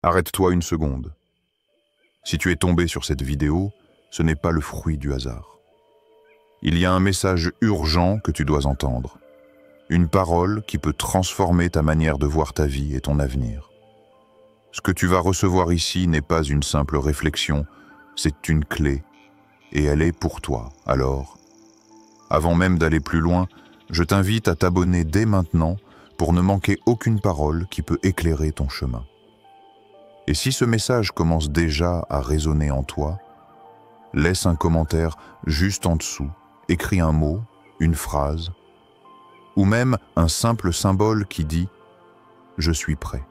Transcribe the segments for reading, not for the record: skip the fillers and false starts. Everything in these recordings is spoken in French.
Arrête-toi une seconde. Si tu es tombé sur cette vidéo, ce n'est pas le fruit du hasard. Il y a un message urgent que tu dois entendre. Une parole qui peut transformer ta manière de voir ta vie et ton avenir. Ce que tu vas recevoir ici n'est pas une simple réflexion, c'est une clé, et elle est pour toi. Alors, avant même d'aller plus loin, je t'invite à t'abonner dès maintenant pour ne manquer aucune parole qui peut éclairer ton chemin. Et si ce message commence déjà à résonner en toi, laisse un commentaire juste en dessous, écris un mot, une phrase, ou même un simple symbole qui dit « Je suis prêt ».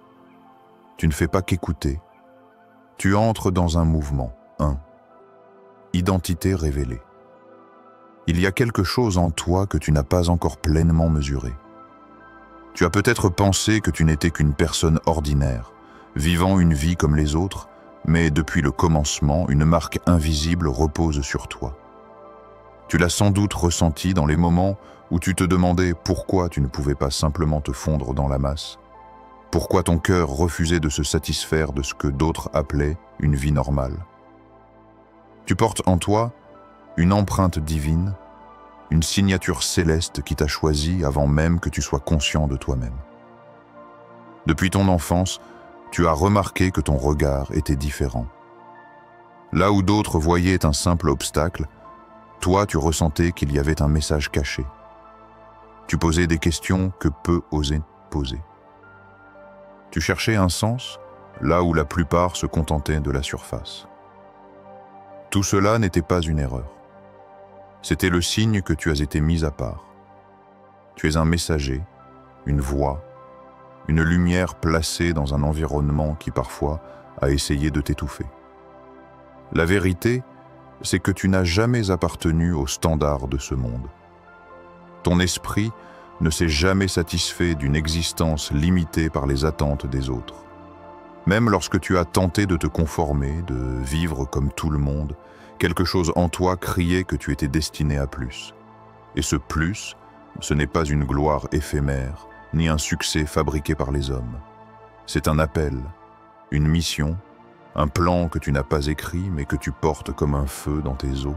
Tu ne fais pas qu'écouter, tu entres dans un mouvement. 1. Identité révélée. Il y a quelque chose en toi que tu n'as pas encore pleinement mesuré. Tu as peut-être pensé que tu n'étais qu'une personne ordinaire, vivant une vie comme les autres, mais depuis le commencement, une marque invisible repose sur toi. Tu l'as sans doute ressenti dans les moments où tu te demandais pourquoi tu ne pouvais pas simplement te fondre dans la masse, pourquoi ton cœur refusait de se satisfaire de ce que d'autres appelaient une vie normale. Tu portes en toi une empreinte divine, une signature céleste qui t'a choisi avant même que tu sois conscient de toi-même. Depuis ton enfance, tu as remarqué que ton regard était différent. Là où d'autres voyaient un simple obstacle, toi tu ressentais qu'il y avait un message caché. Tu posais des questions que peu osaient poser. Tu cherchais un sens, là où la plupart se contentaient de la surface. Tout cela n'était pas une erreur. C'était le signe que tu as été mis à part. Tu es un messager, une voix, une lumière placée dans un environnement qui parfois a essayé de t'étouffer. La vérité, c'est que tu n'as jamais appartenu aux standards de ce monde. Ton esprit ne s'est jamais satisfait d'une existence limitée par les attentes des autres. Même lorsque tu as tenté de te conformer, de vivre comme tout le monde, quelque chose en toi criait que tu étais destiné à plus. Et ce plus, ce n'est pas une gloire éphémère, ni un succès fabriqué par les hommes. C'est un appel, une mission, un plan que tu n'as pas écrit mais que tu portes comme un feu dans tes os.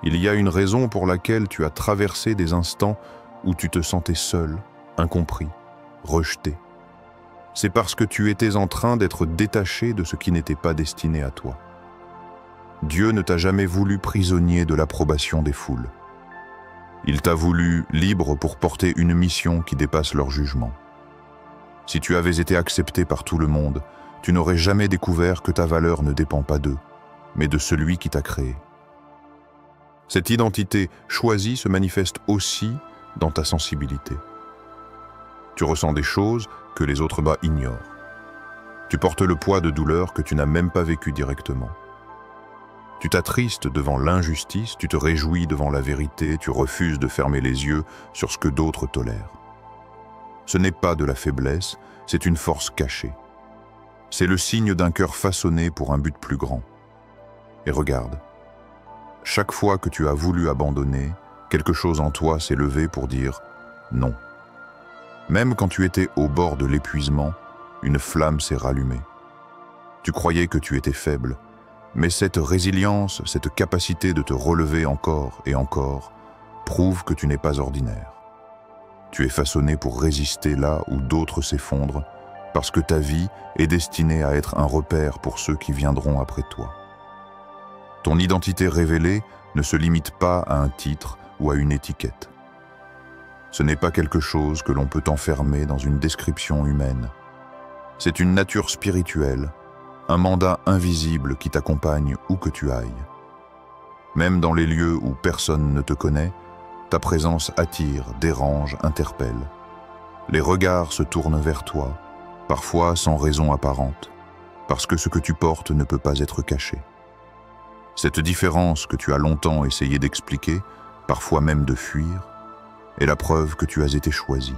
Il y a une raison pour laquelle tu as traversé des instants où tu te sentais seul, incompris, rejeté. C'est parce que tu étais en train d'être détaché de ce qui n'était pas destiné à toi. Dieu ne t'a jamais voulu prisonnier de l'approbation des foules. Il t'a voulu libre pour porter une mission qui dépasse leur jugement. Si tu avais été accepté par tout le monde, tu n'aurais jamais découvert que ta valeur ne dépend pas d'eux, mais de celui qui t'a créé. Cette identité choisie se manifeste aussi dans ta sensibilité. Tu ressens des choses que les autres ignorent. Tu portes le poids de douleurs que tu n'as même pas vécues directement. Tu t'attristes devant l'injustice, tu te réjouis devant la vérité, tu refuses de fermer les yeux sur ce que d'autres tolèrent. Ce n'est pas de la faiblesse, c'est une force cachée. C'est le signe d'un cœur façonné pour un but plus grand. Et regarde, chaque fois que tu as voulu abandonner, quelque chose en toi s'est levé pour dire non. Même quand tu étais au bord de l'épuisement, une flamme s'est rallumée. Tu croyais que tu étais faible, mais cette résilience, cette capacité de te relever encore et encore, prouve que tu n'es pas ordinaire. Tu es façonné pour résister là où d'autres s'effondrent, parce que ta vie est destinée à être un repère pour ceux qui viendront après toi. Ton identité révélée ne se limite pas à un titre ou à une étiquette. Ce n'est pas quelque chose que l'on peut enfermer dans une description humaine. C'est une nature spirituelle, un mandat invisible qui t'accompagne où que tu ailles. Même dans les lieux où personne ne te connaît, ta présence attire, dérange, interpelle. Les regards se tournent vers toi, parfois sans raison apparente, parce que ce que tu portes ne peut pas être caché. Cette différence que tu as longtemps essayé d'expliquer, parfois même de fuir, est la preuve que tu as été choisi.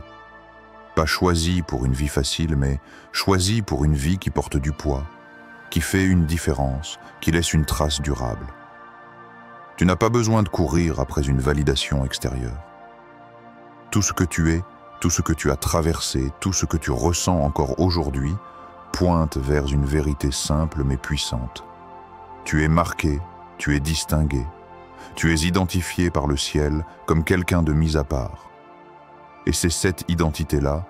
Pas choisi pour une vie facile, mais choisi pour une vie qui porte du poids, qui fait une différence, qui laisse une trace durable. Tu n'as pas besoin de courir après une validation extérieure. Tout ce que tu es, tout ce que tu as traversé, tout ce que tu ressens encore aujourd'hui, pointe vers une vérité simple mais puissante. Tu es marqué, tu es distingué, tu es identifié par le ciel comme quelqu'un de mis à part. Et c'est cette identité-là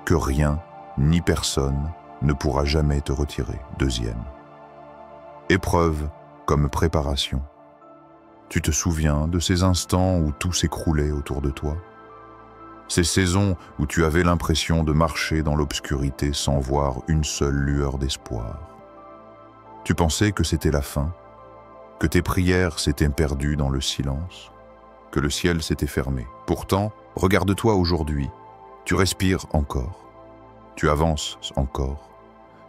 que rien, ni personne, ne pourra jamais te retirer. Deuxième. Épreuve comme préparation. Tu te souviens de ces instants où tout s'écroulait autour de toi? Ces saisons où tu avais l'impression de marcher dans l'obscurité sans voir une seule lueur d'espoir. Tu pensais que c'était la fin, que tes prières s'étaient perdues dans le silence, que le ciel s'était fermé. Pourtant, regarde-toi aujourd'hui, tu respires encore, tu avances encore,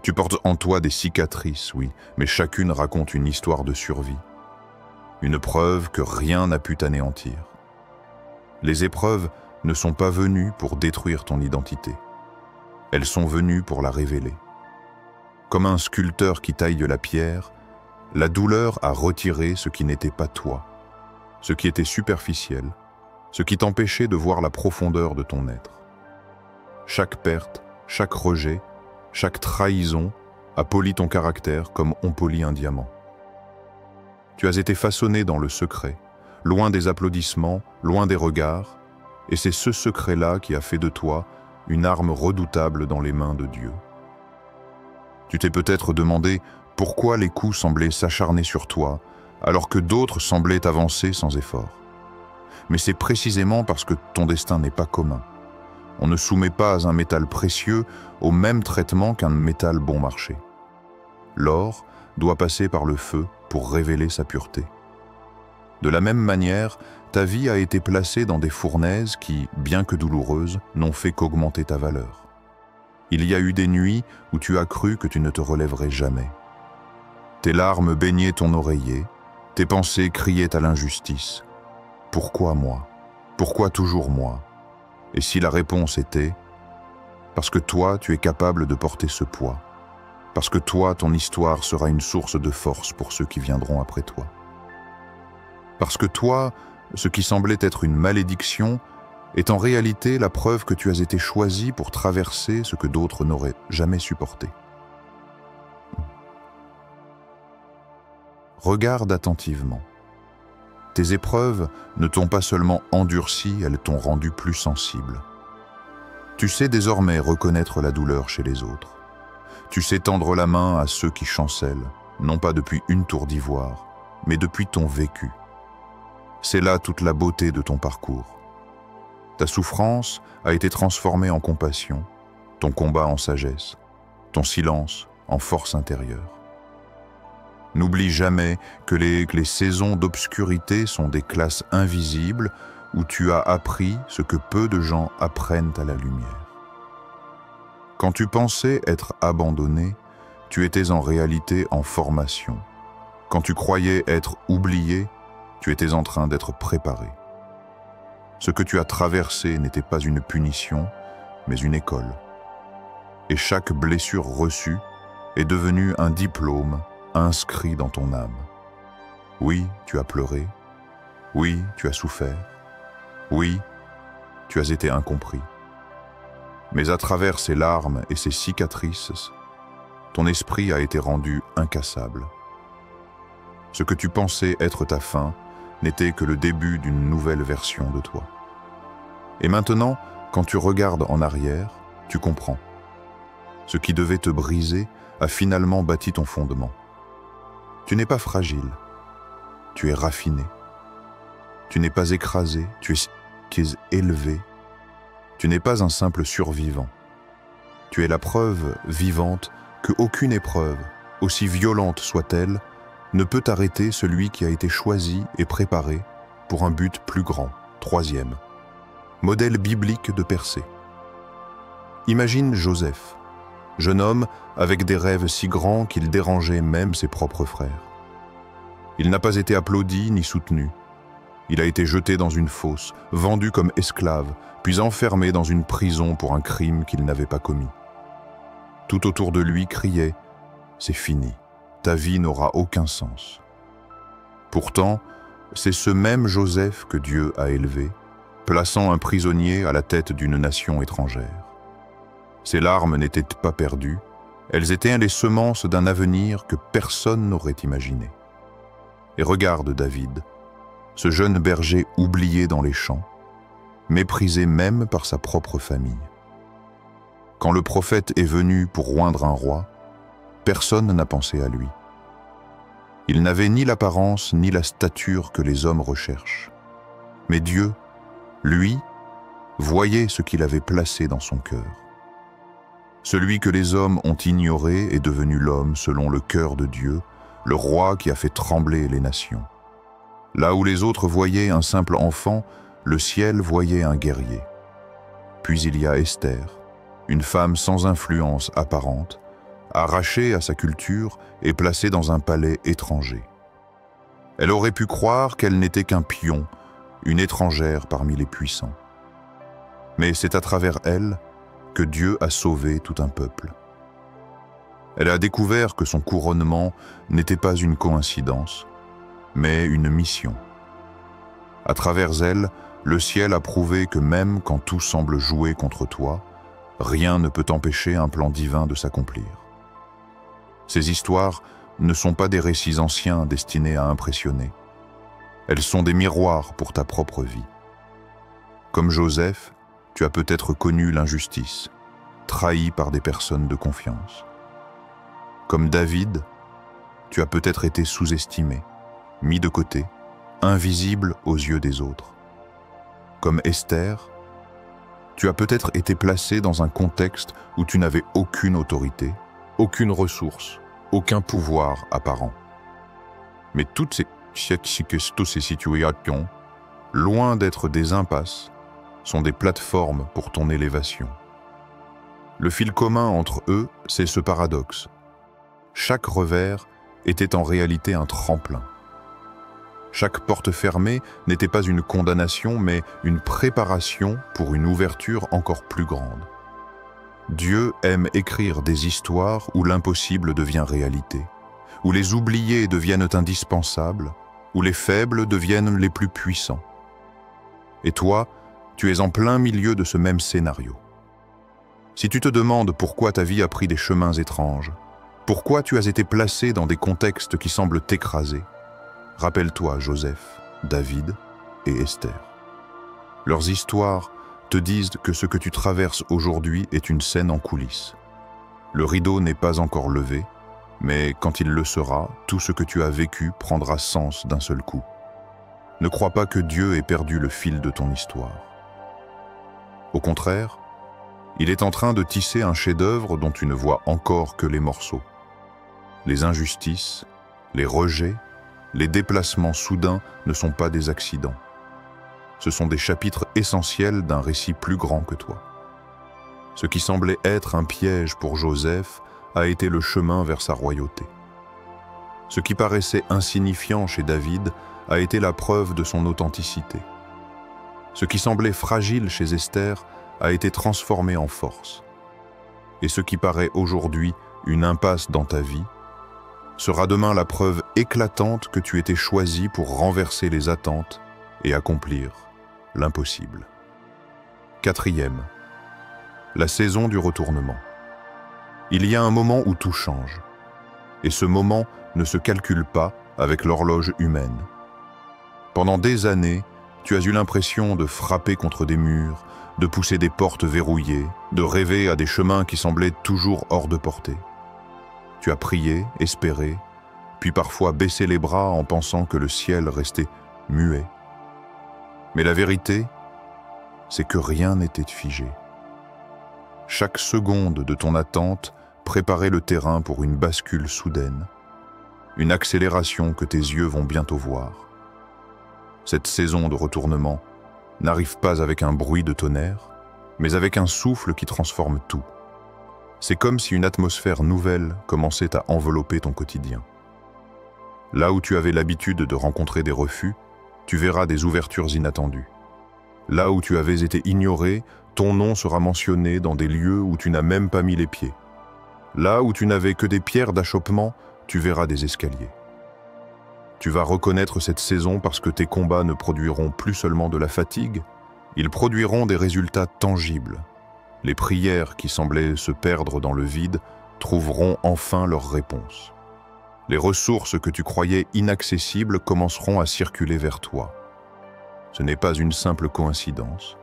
tu portes en toi des cicatrices, oui, mais chacune raconte une histoire de survie, une preuve que rien n'a pu t'anéantir. Les épreuves ne sont pas venues pour détruire ton identité, elles sont venues pour la révéler. Comme un sculpteur qui taille de la pierre, la douleur a retiré ce qui n'était pas toi, ce qui était superficiel, ce qui t'empêchait de voir la profondeur de ton être. Chaque perte, chaque rejet, chaque trahison a poli ton caractère comme on polit un diamant. Tu as été façonné dans le secret, loin des applaudissements, loin des regards, et c'est ce secret-là qui a fait de toi une arme redoutable dans les mains de Dieu. Tu t'es peut-être demandé pourquoi les coups semblaient s'acharner sur toi, alors que d'autres semblaient avancer sans effort. Mais c'est précisément parce que ton destin n'est pas commun. On ne soumet pas un métal précieux au même traitement qu'un métal bon marché. L'or doit passer par le feu pour révéler sa pureté. De la même manière, ta vie a été placée dans des fournaises qui, bien que douloureuses, n'ont fait qu'augmenter ta valeur. Il y a eu des nuits où tu as cru que tu ne te relèverais jamais. Tes larmes baignaient ton oreiller, tes pensées criaient à l'injustice. Pourquoi moi? Pourquoi toujours moi? Et si la réponse était « Parce que toi, tu es capable de porter ce poids. Parce que toi, ton histoire sera une source de force pour ceux qui viendront après toi. Parce que toi, ce qui semblait être une malédiction, est en réalité la preuve que tu as été choisi pour traverser ce que d'autres n'auraient jamais supporté. » Regarde attentivement. Tes épreuves ne t'ont pas seulement endurci, elles t'ont rendu plus sensible. Tu sais désormais reconnaître la douleur chez les autres. Tu sais tendre la main à ceux qui chancellent, non pas depuis une tour d'ivoire, mais depuis ton vécu. C'est là toute la beauté de ton parcours. Ta souffrance a été transformée en compassion, ton combat en sagesse, ton silence en force intérieure. N'oublie jamais que les saisons d'obscurité sont des classes invisibles où tu as appris ce que peu de gens apprennent à la lumière. Quand tu pensais être abandonné, tu étais en réalité en formation. Quand tu croyais être oublié, tu étais en train d'être préparé. Ce que tu as traversé n'était pas une punition, mais une école. Et chaque blessure reçue est devenue un diplôme inscrit dans ton âme. Oui, tu as pleuré. Oui, tu as souffert. Oui, tu as été incompris. Mais à travers ces larmes et ces cicatrices, ton esprit a été rendu incassable. Ce que tu pensais être ta fin n'était que le début d'une nouvelle version de toi. Et maintenant, quand tu regardes en arrière, tu comprends. Ce qui devait te briser a finalement bâti ton fondement. Tu n'es pas fragile, tu es raffiné. Tu n'es pas écrasé, tu es élevé. Tu n'es pas un simple survivant. Tu es la preuve vivante qu'aucune épreuve, aussi violente soit-elle, ne peut arrêter celui qui a été choisi et préparé pour un but plus grand. Troisième, modèle biblique de percée. Imagine Joseph, jeune homme avec des rêves si grands qu'il dérangeait même ses propres frères. Il n'a pas été applaudi ni soutenu. Il a été jeté dans une fosse, vendu comme esclave, puis enfermé dans une prison pour un crime qu'il n'avait pas commis. Tout autour de lui criait « C'est fini, ta vie n'aura aucun sens ». Pourtant, c'est ce même Joseph que Dieu a élevé, plaçant un prisonnier à la tête d'une nation étrangère. Ses larmes n'étaient pas perdues, Elles étaient les semences d'un avenir que personne n'aurait imaginé. Et regarde David, ce jeune berger oublié dans les champs, méprisé même par sa propre famille. Quand le prophète est venu pour oindre un roi, personne n'a pensé à lui. Il n'avait ni l'apparence ni la stature que les hommes recherchent. Mais Dieu, lui, voyait ce qu'il avait placé dans son cœur. Celui que les hommes ont ignoré est devenu l'homme selon le cœur de Dieu, le roi qui a fait trembler les nations. Là où les autres voyaient un simple enfant, le ciel voyait un guerrier. Puis il y a Esther, une femme sans influence apparente, arrachée à sa culture et placée dans un palais étranger. Elle aurait pu croire qu'elle n'était qu'un pion, une étrangère parmi les puissants. Mais c'est à travers elle que Dieu a sauvé tout un peuple. Elle a découvert que son couronnement n'était pas une coïncidence, mais une mission. À travers elle, le ciel a prouvé que même quand tout semble jouer contre toi, rien ne peut empêcher un plan divin de s'accomplir. Ces histoires ne sont pas des récits anciens destinés à impressionner. Elles sont des miroirs pour ta propre vie. Comme Joseph, tu as peut-être connu l'injustice, trahi par des personnes de confiance. Comme David, tu as peut-être été sous-estimé, mis de côté, invisible aux yeux des autres. Comme Esther, tu as peut-être été placé dans un contexte où tu n'avais aucune autorité, aucune ressource, aucun pouvoir apparent. Mais toutes ces situations, loin d'être des impasses, sont des plateformes pour ton élévation. Le fil commun entre eux, c'est ce paradoxe. Chaque revers était en réalité un tremplin. Chaque porte fermée n'était pas une condamnation, mais une préparation pour une ouverture encore plus grande. Dieu aime écrire des histoires où l'impossible devient réalité, où les oubliés deviennent indispensables, où les faibles deviennent les plus puissants. Et toi, tu es en plein milieu de ce même scénario. Si tu te demandes pourquoi ta vie a pris des chemins étranges, pourquoi tu as été placé dans des contextes qui semblent t'écraser, rappelle-toi Joseph, David et Esther. Leurs histoires te disent que ce que tu traverses aujourd'hui est une scène en coulisses. Le rideau n'est pas encore levé, mais quand il le sera, tout ce que tu as vécu prendra sens d'un seul coup. Ne crois pas que Dieu ait perdu le fil de ton histoire. Au contraire, il est en train de tisser un chef-d'œuvre dont tu ne vois encore que les morceaux. Les injustices, les rejets, les déplacements soudains ne sont pas des accidents. Ce sont des chapitres essentiels d'un récit plus grand que toi. Ce qui semblait être un piège pour Joseph a été le chemin vers sa royauté. Ce qui paraissait insignifiant chez David a été la preuve de son authenticité. Ce qui semblait fragile chez Esther a été transformé en force. Et ce qui paraît aujourd'hui une impasse dans ta vie sera demain la preuve éclatante que tu étais choisi pour renverser les attentes et accomplir l'impossible. Quatrième, la saison du retournement. Il y a un moment où tout change. Et ce moment ne se calcule pas avec l'horloge humaine. Pendant des années, tu as eu l'impression de frapper contre des murs, de pousser des portes verrouillées, de rêver à des chemins qui semblaient toujours hors de portée. Tu as prié, espéré, puis parfois baissé les bras en pensant que le ciel restait muet. Mais la vérité, c'est que rien n'était figé. Chaque seconde de ton attente préparait le terrain pour une bascule soudaine, une accélération que tes yeux vont bientôt voir. Cette saison de retournement n'arrive pas avec un bruit de tonnerre, mais avec un souffle qui transforme tout. C'est comme si une atmosphère nouvelle commençait à envelopper ton quotidien. Là où tu avais l'habitude de rencontrer des refus, tu verras des ouvertures inattendues. Là où tu avais été ignoré, ton nom sera mentionné dans des lieux où tu n'as même pas mis les pieds. Là où tu n'avais que des pierres d'achoppement, tu verras des escaliers. Tu vas reconnaître cette saison parce que tes combats ne produiront plus seulement de la fatigue, ils produiront des résultats tangibles. Les prières qui semblaient se perdre dans le vide trouveront enfin leur réponse. Les ressources que tu croyais inaccessibles commenceront à circuler vers toi. Ce n'est pas une simple coïncidence.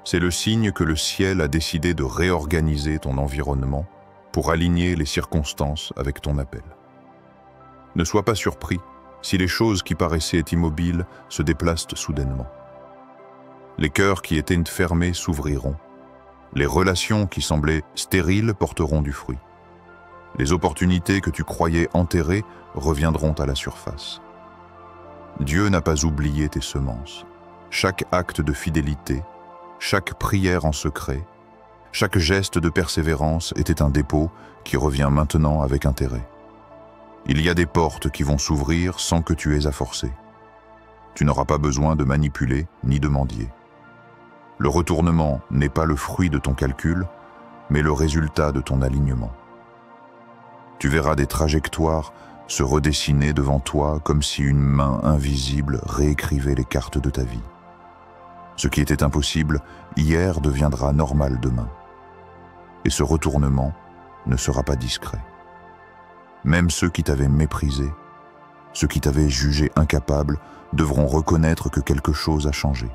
C'est le signe que le ciel a décidé de réorganiser ton environnement pour aligner les circonstances avec ton appel. Ne sois pas surpris si les choses qui paraissaient immobiles se déplacent soudainement. Les cœurs qui étaient fermés s'ouvriront. Les relations qui semblaient stériles porteront du fruit. Les opportunités que tu croyais enterrées reviendront à la surface. Dieu n'a pas oublié tes semences. Chaque acte de fidélité, chaque prière en secret, chaque geste de persévérance était un dépôt qui revient maintenant avec intérêt. Il y a des portes qui vont s'ouvrir sans que tu aies à forcer. Tu n'auras pas besoin de manipuler ni de mendier. Le retournement n'est pas le fruit de ton calcul, mais le résultat de ton alignement. Tu verras des trajectoires se redessiner devant toi comme si une main invisible réécrivait les cartes de ta vie. Ce qui était impossible hier deviendra normal demain. Et ce retournement ne sera pas discret. Même ceux qui t'avaient méprisé, ceux qui t'avaient jugé incapable, devront reconnaître que quelque chose a changé.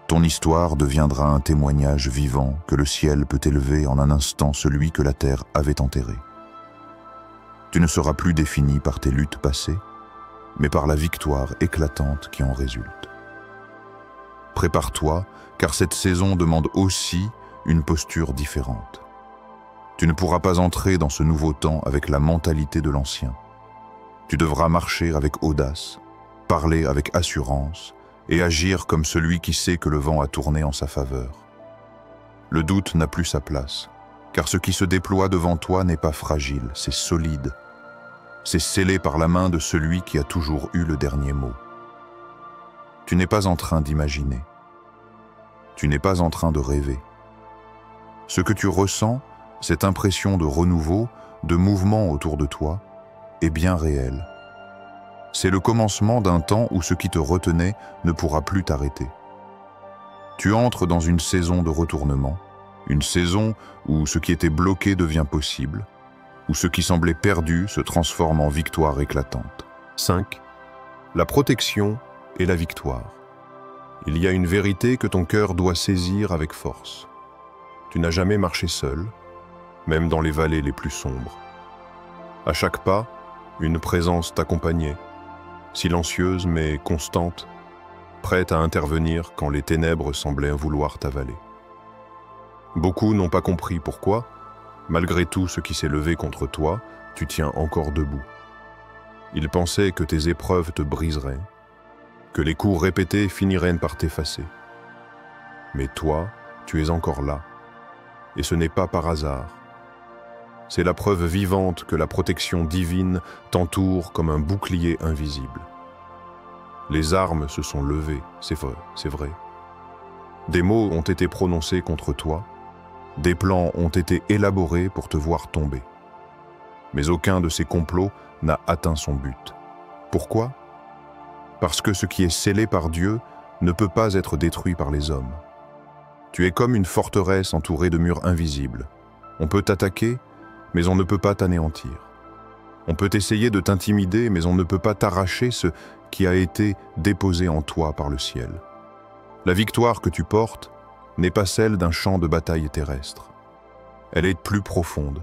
Ton histoire deviendra un témoignage vivant que le ciel peut élever en un instant celui que la terre avait enterré. Tu ne seras plus défini par tes luttes passées, mais par la victoire éclatante qui en résulte. Prépare-toi, car cette saison demande aussi une posture différente. Tu ne pourras pas entrer dans ce nouveau temps avec la mentalité de l'ancien. Tu devras marcher avec audace, parler avec assurance et agir comme celui qui sait que le vent a tourné en sa faveur. Le doute n'a plus sa place, car ce qui se déploie devant toi n'est pas fragile, c'est solide. C'est scellé par la main de celui qui a toujours eu le dernier mot. Tu n'es pas en train d'imaginer. Tu n'es pas en train de rêver. Ce que tu ressens, cette impression de renouveau, de mouvement autour de toi, est bien réel. C'est le commencement d'un temps où ce qui te retenait ne pourra plus t'arrêter. Tu entres dans une saison de retournement, une saison où ce qui était bloqué devient possible, où ce qui semblait perdu se transforme en victoire éclatante. 5. La protection et la victoire. Il y a une vérité que ton cœur doit saisir avec force. Tu n'as jamais marché seul, même dans les vallées les plus sombres. À chaque pas, une présence t'accompagnait, silencieuse mais constante, prête à intervenir quand les ténèbres semblaient vouloir t'avaler. Beaucoup n'ont pas compris pourquoi, malgré tout ce qui s'est levé contre toi, tu tiens encore debout. Ils pensaient que tes épreuves te briseraient, que les coups répétés finiraient par t'effacer. Mais toi, tu es encore là, et ce n'est pas par hasard. C'est la preuve vivante que la protection divine t'entoure comme un bouclier invisible. Les armes se sont levées, c'est vrai. Des mots ont été prononcés contre toi, des plans ont été élaborés pour te voir tomber. Mais aucun de ces complots n'a atteint son but. Pourquoi ? Parce que ce qui est scellé par Dieu ne peut pas être détruit par les hommes. Tu es comme une forteresse entourée de murs invisibles. On peut t'attaquer, mais on ne peut pas t'anéantir. On peut essayer de t'intimider, mais on ne peut pas t'arracher ce qui a été déposé en toi par le ciel. La victoire que tu portes n'est pas celle d'un champ de bataille terrestre. Elle est plus profonde.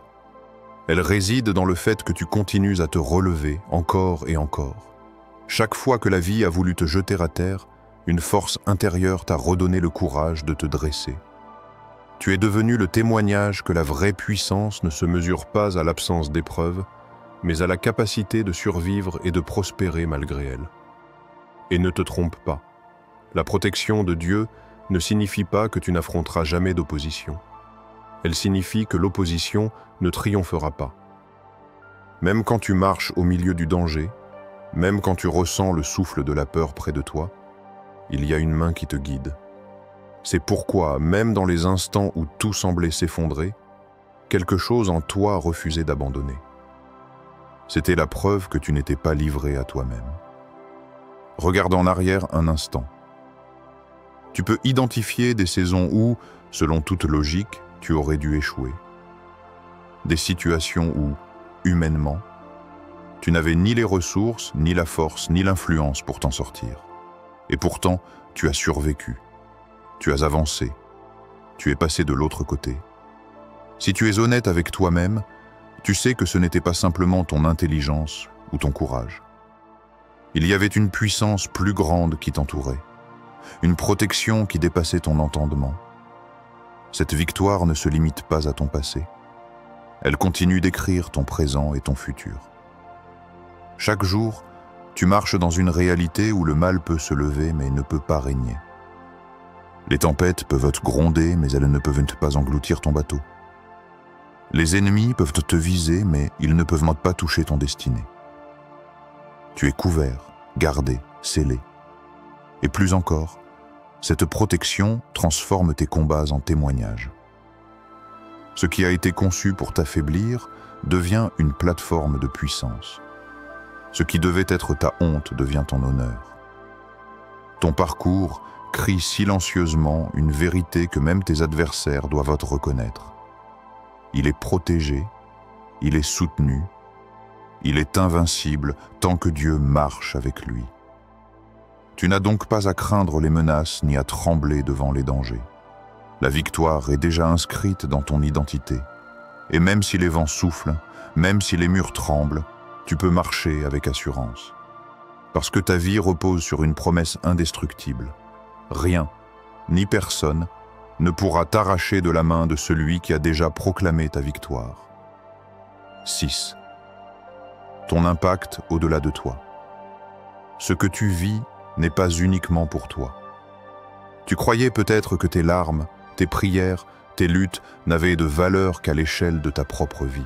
Elle réside dans le fait que tu continues à te relever encore et encore. Chaque fois que la vie a voulu te jeter à terre, une force intérieure t'a redonné le courage de te dresser. Tu es devenu le témoignage que la vraie puissance ne se mesure pas à l'absence d'épreuves, mais à la capacité de survivre et de prospérer malgré elle. Et ne te trompe pas, la protection de Dieu ne signifie pas que tu n'affronteras jamais d'opposition. Elle signifie que l'opposition ne triomphera pas. Même quand tu marches au milieu du danger, même quand tu ressens le souffle de la peur près de toi, il y a une main qui te guide. C'est pourquoi, même dans les instants où tout semblait s'effondrer, quelque chose en toi refusait d'abandonner. C'était la preuve que tu n'étais pas livré à toi-même. Regarde en arrière un instant. Tu peux identifier des saisons où, selon toute logique, tu aurais dû échouer. des situations où, humainement, tu n'avais ni les ressources, ni la force, ni l'influence pour t'en sortir. Et pourtant, tu as survécu, tu as avancé, tu es passé de l'autre côté. Si tu es honnête avec toi-même, tu sais que ce n'était pas simplement ton intelligence ou ton courage. Il y avait une puissance plus grande qui t'entourait, une protection qui dépassait ton entendement. Cette victoire ne se limite pas à ton passé. Elle continue d'écrire ton présent et ton futur. Chaque jour, tu marches dans une réalité où le mal peut se lever mais ne peut pas régner. Les tempêtes peuvent te gronder mais elles ne peuvent pas engloutir ton bateau. Les ennemis peuvent te viser mais ils ne peuvent pas toucher ton destinée. Tu es couvert, gardé, scellé. Et plus encore, cette protection transforme tes combats en témoignages. Ce qui a été conçu pour t'affaiblir devient une plateforme de puissance. Ce qui devait être ta honte devient ton honneur. Ton parcours crie silencieusement une vérité que même tes adversaires doivent reconnaître. Il est protégé, il est soutenu, il est invincible tant que Dieu marche avec lui. Tu n'as donc pas à craindre les menaces ni à trembler devant les dangers. La victoire est déjà inscrite dans ton identité. Et même si les vents soufflent, même si les murs tremblent, tu peux marcher avec assurance. Parce que ta vie repose sur une promesse indestructible. Rien, ni personne, ne pourra t'arracher de la main de celui qui a déjà proclamé ta victoire. 6. Ton impact au-delà de toi. Ce que tu vis n'est pas uniquement pour toi. Tu croyais peut-être que tes larmes, tes prières, tes luttes n'avaient de valeur qu'à l'échelle de ta propre vie.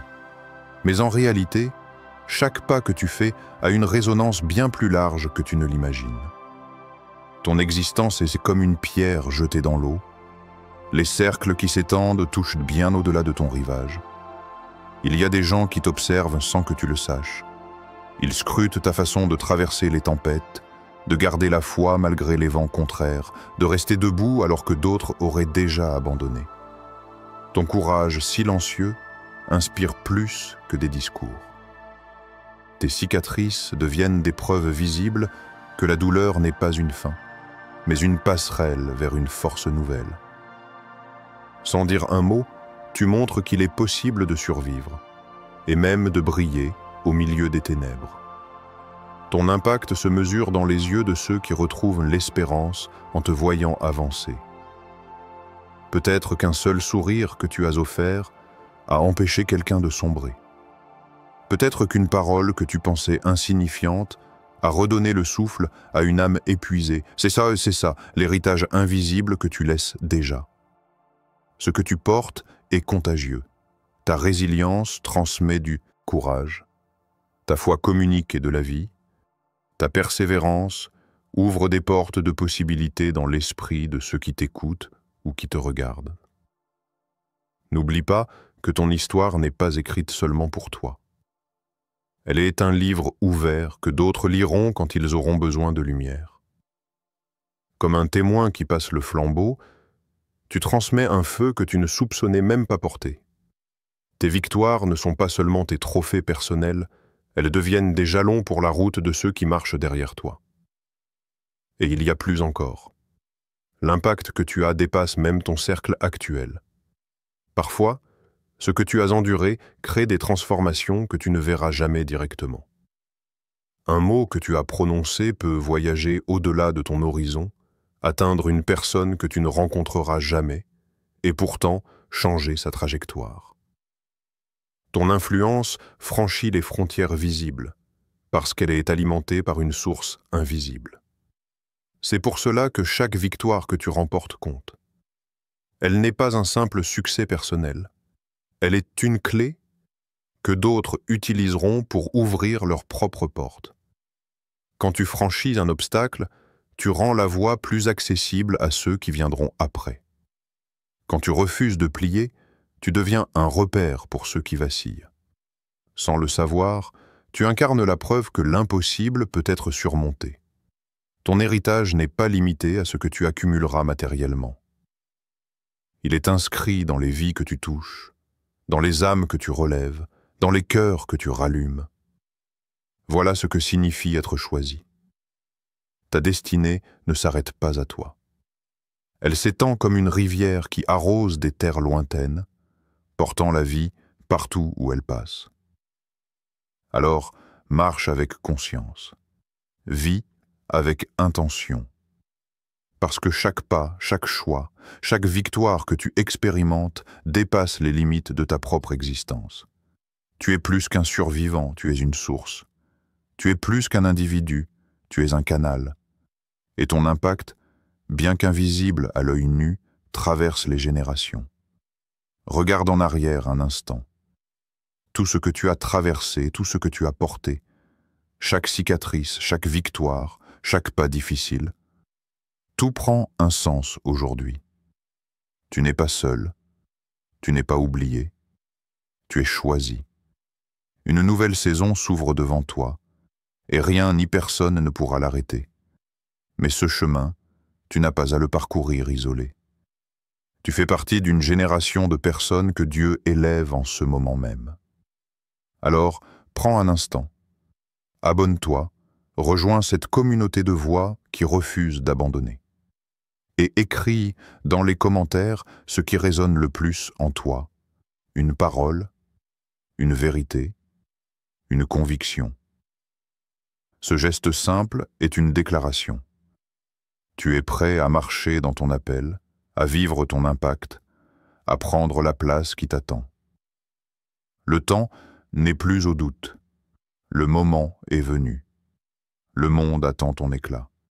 Mais en réalité, chaque pas que tu fais a une résonance bien plus large que tu ne l'imagines. Ton existence est comme une pierre jetée dans l'eau. Les cercles qui s'étendent touchent bien au-delà de ton rivage. Il y a des gens qui t'observent sans que tu le saches. Ils scrutent ta façon de traverser les tempêtes, de garder la foi malgré les vents contraires, de rester debout alors que d'autres auraient déjà abandonné. Ton courage silencieux inspire plus que des discours. Tes cicatrices deviennent des preuves visibles que la douleur n'est pas une fin, mais une passerelle vers une force nouvelle. Sans dire un mot, tu montres qu'il est possible de survivre, et même de briller au milieu des ténèbres. Ton impact se mesure dans les yeux de ceux qui retrouvent l'espérance en te voyant avancer. Peut-être qu'un seul sourire que tu as offert a empêché quelqu'un de sombrer. Peut-être qu'une parole que tu pensais insignifiante a redonné le souffle à une âme épuisée. C'est ça, l'héritage invisible que tu laisses déjà. Ce que tu portes est contagieux. Ta résilience transmet du courage. Ta foi communique de la vie. Ta persévérance ouvre des portes de possibilités dans l'esprit de ceux qui t'écoutent ou qui te regardent. N'oublie pas que ton histoire n'est pas écrite seulement pour toi. Elle est un livre ouvert que d'autres liront quand ils auront besoin de lumière. Comme un témoin qui passe le flambeau, tu transmets un feu que tu ne soupçonnais même pas porter. Tes victoires ne sont pas seulement tes trophées personnels, elles deviennent des jalons pour la route de ceux qui marchent derrière toi. Et il y a plus encore. L'impact que tu as dépasse même ton cercle actuel. Parfois, ce que tu as enduré crée des transformations que tu ne verras jamais directement. Un mot que tu as prononcé peut voyager au-delà de ton horizon, atteindre une personne que tu ne rencontreras jamais, et pourtant changer sa trajectoire. Ton influence franchit les frontières visibles, parce qu'elle est alimentée par une source invisible. C'est pour cela que chaque victoire que tu remportes compte. Elle n'est pas un simple succès personnel. Elle est une clé que d'autres utiliseront pour ouvrir leurs propres portes. Quand tu franchis un obstacle, tu rends la voie plus accessible à ceux qui viendront après. Quand tu refuses de plier, tu deviens un repère pour ceux qui vacillent. Sans le savoir, tu incarnes la preuve que l'impossible peut être surmonté. Ton héritage n'est pas limité à ce que tu accumuleras matériellement. Il est inscrit dans les vies que tu touches, dans les âmes que tu relèves, dans les cœurs que tu rallumes. Voilà ce que signifie être choisi. Ta destinée ne s'arrête pas à toi. Elle s'étend comme une rivière qui arrose des terres lointaines, portant la vie partout où elle passe. Alors, marche avec conscience. Vis avec intention. Parce que chaque pas, chaque choix, chaque victoire que tu expérimentes dépasse les limites de ta propre existence. Tu es plus qu'un survivant, tu es une source. Tu es plus qu'un individu, tu es un canal. Et ton impact, bien qu'invisible à l'œil nu, traverse les générations. Regarde en arrière un instant. Tout ce que tu as traversé, tout ce que tu as porté, chaque cicatrice, chaque victoire, chaque pas difficile, tout prend un sens aujourd'hui. Tu n'es pas seul, tu n'es pas oublié, tu es choisi. Une nouvelle saison s'ouvre devant toi, et rien ni personne ne pourra l'arrêter. Mais ce chemin, tu n'as pas à le parcourir isolé. Tu fais partie d'une génération de personnes que Dieu élève en ce moment même. Alors, prends un instant. Abonne-toi, rejoins cette communauté de voix qui refuse d'abandonner. Et écris dans les commentaires ce qui résonne le plus en toi. Une parole, une vérité, une conviction. Ce geste simple est une déclaration. Tu es prêt à marcher dans ton appel, à vivre ton impact, à prendre la place qui t'attend. Le temps n'est plus au doute. Le moment est venu. Le monde attend ton éclat.